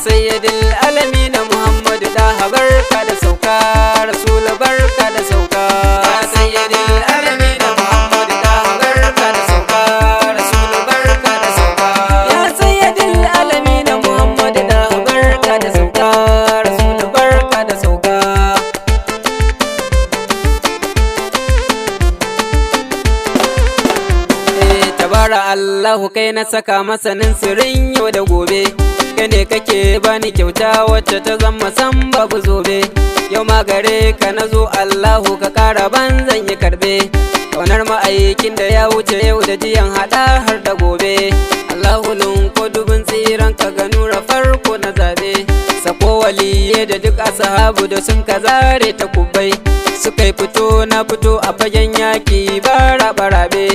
sayyidil alamin Muhammadu daha barka da sauka, Rasul barka da sauka. Ya sayyidil alamin Muhammadu daha barka da sauka, Rasul barka da sauka. Ya sayyidil alamin Muhammadu daha barka da sauka, Rasul barka da sauka. Tabara Allahu kai na saka masanin sirrin yau da gobe, kai ne kake bani kyauta wacce ta zama san babu zobe. Yau ma gare ka nazo Allahu ka kara ban zan yi karbe, kaunar ma'aikin da ya wuce yau da jiyan hada har da gobe. Allahu lunko dubin tsiran ka ga nura farko na zabe, sako waliye da duk ashabu da sun ka zare ta kubai, suka yi fito na fito a fagen yaki bara barabe,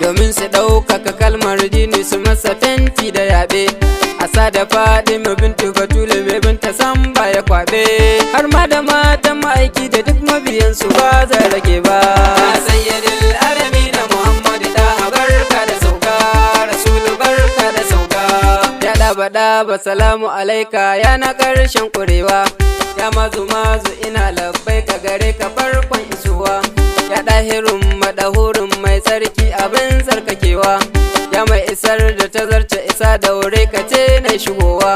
domin su ɗaukaka kalmar dini su masa fenti da yaɓe. Asa da faɗi mai bintu batule mai binta san ba ya kwaɓe, har ma da matan ma'aiki da duk mabiyansu ba zai rage ba. Ya sayyidil alamin Muhammadu daha barka da sauka, Rasul barka da sauka. Ya ɗaba salamu alaika ya na ƙarshen ƙurewa, ya mazu ina labbai ka gare ka farkon isuwa. Ya ɗahirun maɗahurin mai tsarki abin tsarkakewa, ya mai isar da ta zarce isa da wure ka ce na shigowa.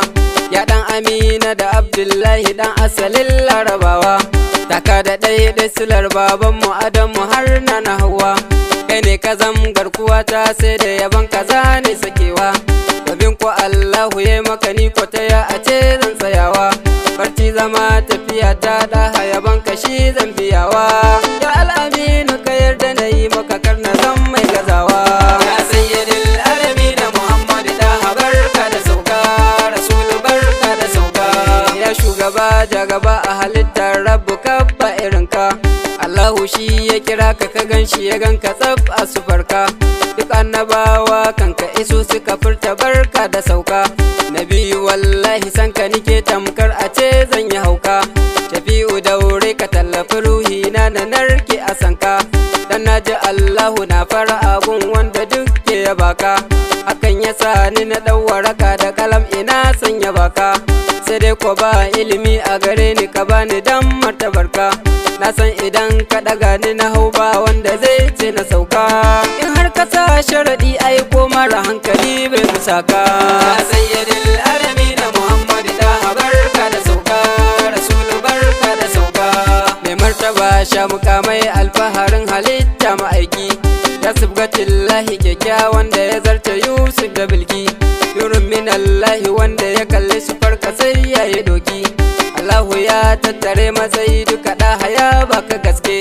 Ya ɗan Amina da Abdullahi ɗan asalin Larabawa, taka da ɗai silar babanmu Adamu har na Hauwa. Kai ne ka zam garkuwa ta sai da yaban ka zane sakewa, domin ko Allahu ya maka ni ko ta ya a ce zan tsayawa. Barci zama tafiya ta ɗaha yaban ka shi zan biyawa. Ya al'aminu ka yarda na yi maka karna zan mai gazawa. Ya sayyidil alamin Muhammadu daha barka da sauka, Rasul barka da sauka. Ya shugaba jagaba a halittar Rabbu kabba irinka, Allahu shi ya kira ka ka ganshi ya ganka tsaf a sufarka. Duk annabawa kanka iso suka furta barka da sauka. Nabi wallahi sanka nike tamkar a ce zan yi hauka. Shafi'u daure ka tallafi ruhi na narke a sanka, dan naji Allahu na fara abun wanda duk ke ya baka. Hakan ya sa ni na ɗau waraka da kalam ina son ya baka, sai dai ko ba ilimi a gare ni ka bani dan martabarka. Na san idan ka ɗaga ni na hau ba wanda zai ce na sauka, in har ka sa sharaɗi ai ko mara hankali bai musaka. Ya sayyidil alamin Muhammadu daha barka da sauka, Rasul barka da sauka. Mai martaba sha mukamai alfaharin halitta ma'aiki, ya subgatillahi kyakkyawan da ya zarta Yusuf da Bilki. Nurun minallahi wanda ya kalli su farka sai ya yi doki. Allahu ya tattare matsayi duka ɗaha ya baka gaske,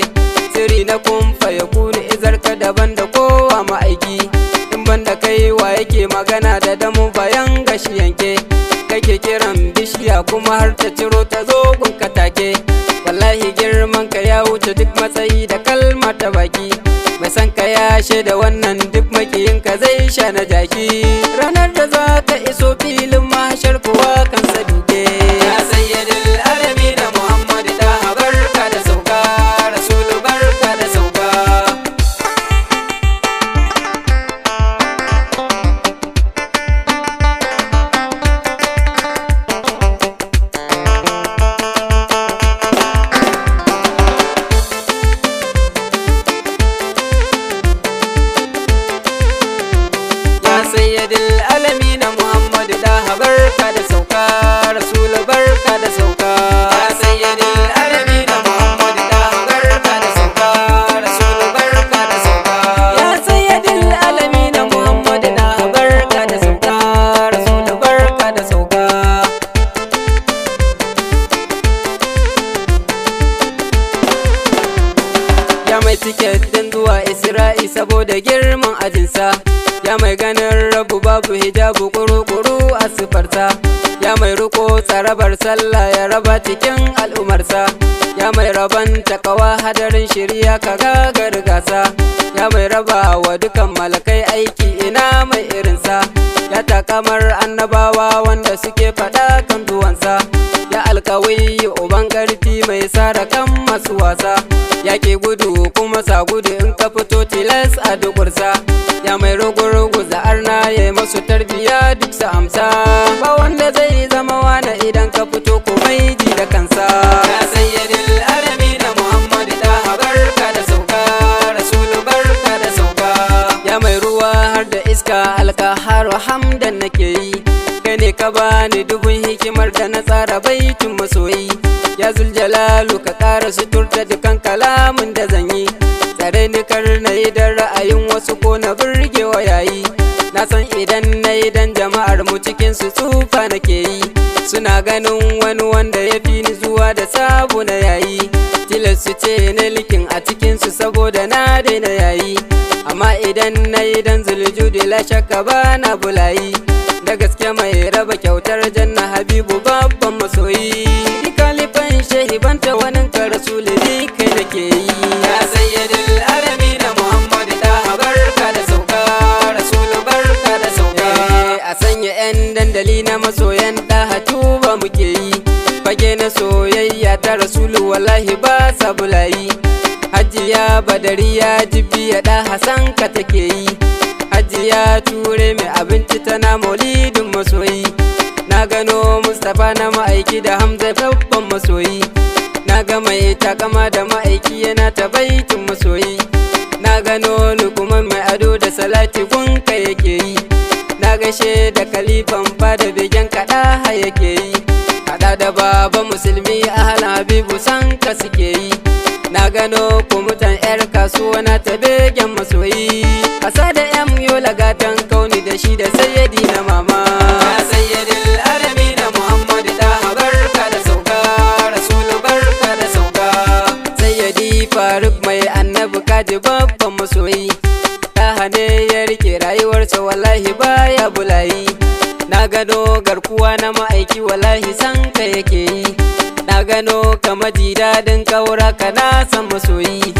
siri na kumfa ya kuni izarka daban da kowa ma'aiki. In banda kai wa yake magana da damu bayan gashi yanke, kake kiran bishiya kuma har ta ciro ta zo gunka take. Wallahi girman ka ya wuce duk matsayi da kalma ta baki, mai san ka ya shaida wannan duk makiyin ka zai sha na jaki. Ranar da za ka iso filin mahashar kuwa kansa duke. Ya sayyidil alamin Muhammadu daha barka da sauka, Rasul barka da sauka. Sayyidil alamin Muhammadu daha barka da sauka, Rasul barka da sauka. Ya sayyidil alamin Muhammadu daha barka da sauka, Rasul barka da sauka. Ya sayyidil alamin Muhammadu daha barka da sauka, Rasul barka da sauka. Ya mai tiket din zuwa Isra'i saboda girman ajinsa, ya mai ganin rabu babu hijabu kuru-kuru a sifarsa, ya mai riko tsarabar sallah ya raba cikin al'umarsa, ya mai raban takawa hadarin shirya ka gagar gasa, ya mai raba wa dukan malakai aiki ina mai irinsa, ya takamar annabawa wanda suke faɗa kan duwansa, ya alkawi uban ƙarfi mai sara kan masu wasa, ya ke gudu kuma sa gudu in ka fito tilas a dukursa, ya mai rugu-rugu za'arna ya masu tarbiya duk su amsa. Ba wanda zai zama wani idan ka fito komai ji da kansa. Ya sayyidil alamin Muhammad da barka da sauka, Rasulu barka da sauka. Ya mai ruwa har da iska alkahar hamdan nake yi, kai ne ka bani dubun hikimar da na tsara baitin masoyi. Ya Zuljalalu ka ƙara suturta dukan kalamin da zan yi, tsare ni kar na yi don ra'ayin wasu ko na burgewa yayi. Na san idan na yi dan jama'ar mu cikin su tsufa nake yi, suna ganin wani wanda ya fi ni zuwa da sabo na yayi. Tilas su ce na likin a cikin su saboda na daina yayi, amma idan na yi dan Zuljudi la shakka ba na bulayi. Da gaske mai raba kyautar janna Habibu babban masoyi, kalifan shehi banta wanin ka Rasulu ni kai nake yi. Ya sayyidil alamin Muhammad da barka da sauka, Rasulu barka da sauka. A sanya 'yan dandali na masoyan da hatuba muke yi, fage na soyayya ta Rasulu wallahi ba sa bulayi. Hajiya Badariya Jibiya da Hassan ka take yi, Hajiya Ture mai abinci tana maulidin masoyi. Na gano Mustapha na ma'aiki da Hamza babban masoyi, na ga mai takama da ma'aiki yana ta baitin masoyi. Na gano Lukman mai ado da salati gunka yake yi, na gashe da kalifan fada begen kaɗa yake yi. Haɗa da baba musulmi ahlan Habibu san ka suke yi, na gano kumutan 'yar kasuwa na ta begen masoyi. Asa da 'yan yola gatan kauni da shi da sayyadi na mama. Ya sayyadil alamin Muhammad da barka da sauka, Rasulu barka da sauka. Sayyadi Faruk mai annabi kaji babban masoyi, ta hane ya rike rayuwarsa wallahi baya bulayi. Na gano garkuwa na ma'aiki wallahi san ka yake yi, na gano kama ji dadin kaura ka na san masoyi.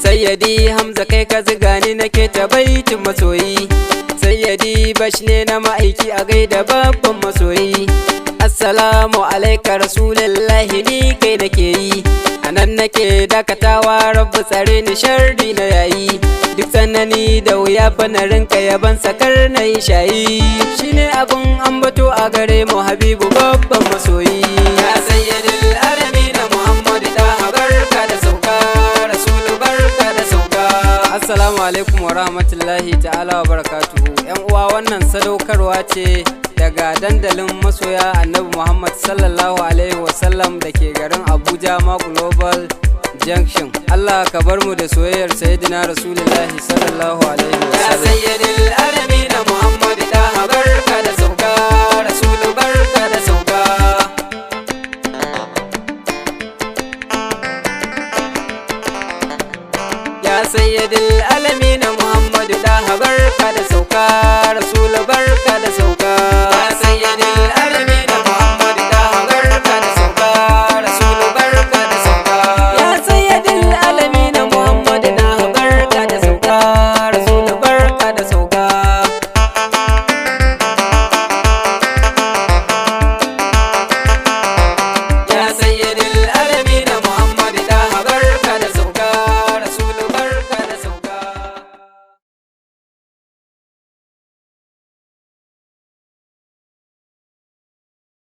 Sayyadi Hamza kai ka ziga ni nake ta baitin masoyi, Sayyadi Bash ne na ma'aiki a gaida babban masoyi. Assalamu alaika Rasulullahi ni kai nake yi, anan nake dakatawa Rabbu tsare ni sharri na yayi. Duk tsanani da wuya fa na rinka yaban sakar na yi shayi, shine abun ambato a gare mu Habibu babban masoyi. Ya sayyidil alamin Muhammad da barka da sauka, Rasulu barka da sauka. Assalamu alaikum wa rahmatullahi ta'ala wa barakatuhu. Yan uwa, wannan sadaukarwa ce daga dandalin masoya Annabi Muhammad sallallahu alaihi wasallam da ke garin Abuja ma Global Junction. Allah ka bar mu da soyayyar Sayyidina Rasulullahi sallallahu alaihi wasallam. Ya sayyidil alamin Muhammad da barka da sauka, Rasulu barka da sauka. Ya sayyidil alamin Muhammad da barka da sauka, Rasulu barka da sauka.